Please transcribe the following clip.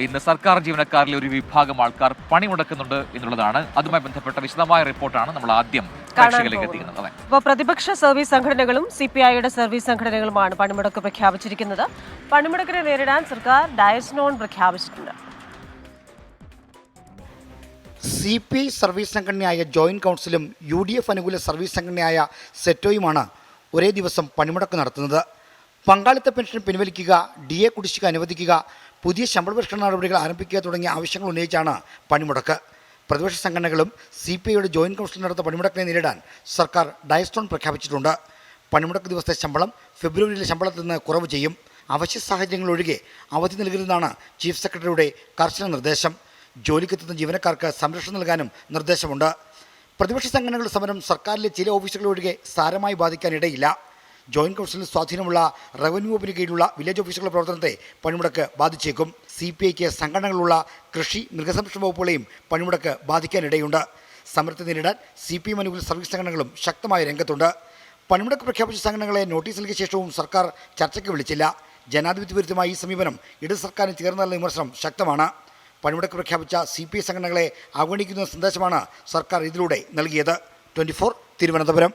ഇന്ന് സർക്കാർ ജീവനക്കാരിലെ ഒരു വിഭാഗം ആൾക്കാർ പണിമുടക്കുന്നുണ്ട് എന്നുള്ളതാണ്. അതുമായി ബന്ധപ്പെട്ട വിശദമായ റിപ്പോർട്ടാണ് നമ്മൾ ആദ്യം പ്രേക്ഷകരിലേക്ക് എത്തിക്കുന്നത്. ഇപ്പോൾ പ്രതിപക്ഷ സർവീസ് സംഘടനകളും CPIയുടെ സർവീസ് സംഘടനകളുമാണ് പണിമുടക്ക് പ്രഖ്യാപിച്ചിരിക്കുന്നത്. പണിമുടക്കിനെ നേരിടാൻ സർക്കാർ ഡയസ് നോൺ പ്രഖ്യാപിച്ചിട്ടുണ്ട്. CPI സർവീസ് സംഘടനയായ ജോയിന്റ് കൗൺസിലും UDF അനുകൂല സർവീസ് സംഘടനയായ സെറ്റോയുമാണ് ഒരേ ദിവസം പണിമുടക്ക് നടത്തുന്നത്. പങ്കാളിത്ത പെൻഷൻ പിൻവലിക്കുക, DA കുടിശ്ശിക അനുവദിക്കുക, പുതിയ ശമ്പള പരിഷ്കരണ നടപടികൾ ആരംഭിക്കുക തുടങ്ങിയ ആവശ്യങ്ങൾ ഉന്നയിച്ചാണ് പണിമുടക്ക്. പ്രതിപക്ഷ സംഘടനകളും CPIയുടെ ജോയിന്റ് കൗൺസിൽ നടത്തുന്ന പണിമുടക്കിനെ നേരിടാൻ സർക്കാർ ഡയസ് നോൺ പ്രഖ്യാപിച്ചിട്ടുണ്ട്. പണിമുടക്ക് ദിവസത്തെ ശമ്പളം ഫെബ്രുവരിയിലെ ശമ്പളത്തിൽ നിന്ന് കുറവ് ചെയ്യും. അവശ്യ സാഹചര്യങ്ങളൊഴികെ അവധി നൽകരുതെന്നാണ് ചീഫ് സെക്രട്ടറിയുടെ കർശന നിർദ്ദേശം. ജോലിക്കെത്തുന്ന ജീവനക്കാർക്ക് സംരക്ഷണം നൽകാനും നിർദ്ദേശമുണ്ട്. പ്രതിപക്ഷ സംഘടനകളുടെ സമരം സർക്കാരിലെ ചില ഓഫീസുകളൊഴികെ സാരമായി ബാധിക്കാനിടയില്ല. ജോയിന്റ് കൗൺസിലിൽ സ്വാധീനമുള്ള റവന്യൂ വകുപ്പിന് കീഴിലുള്ള വില്ലേജ് ഓഫീസുകളുടെ പ്രവർത്തനത്തെ പണിമുടക്ക് ബാധിച്ചേക്കും. CPIക്ക് സംഘടനകളുള്ള കൃഷി, മൃഗസംരക്ഷണ വകുപ്പുകളെയും പണിമുടക്ക് ബാധിക്കാനിടയുണ്ട്. സമരത്തെ നേരിടാൻ CPM അനുകൂല സർവീസ് സംഘടനകളും ശക്തമായ രംഗത്തുണ്ട്. പണിമുടക്ക് പ്രഖ്യാപിച്ച സംഘടനകളെ നോട്ടീസ് നൽകിയ ശേഷവും സർക്കാർ ചർച്ചയ്ക്ക് വിളിച്ചില്ല. ജനാധിപത്യ വിരുദ്ധമായ ഈ സമീപനം ഇടത് സർക്കാരിന് ചേർന്നുള്ള വിമർശനം ശക്തമാണ്. പണിമുടക്ക് പ്രഖ്യാപിച്ച CPI സംഘടനകളെ അവഗണിക്കുന്ന സന്ദേശമാണ് സർക്കാർ ഇതിലൂടെ നൽകിയത്. 24 തിരുവനന്തപുരം.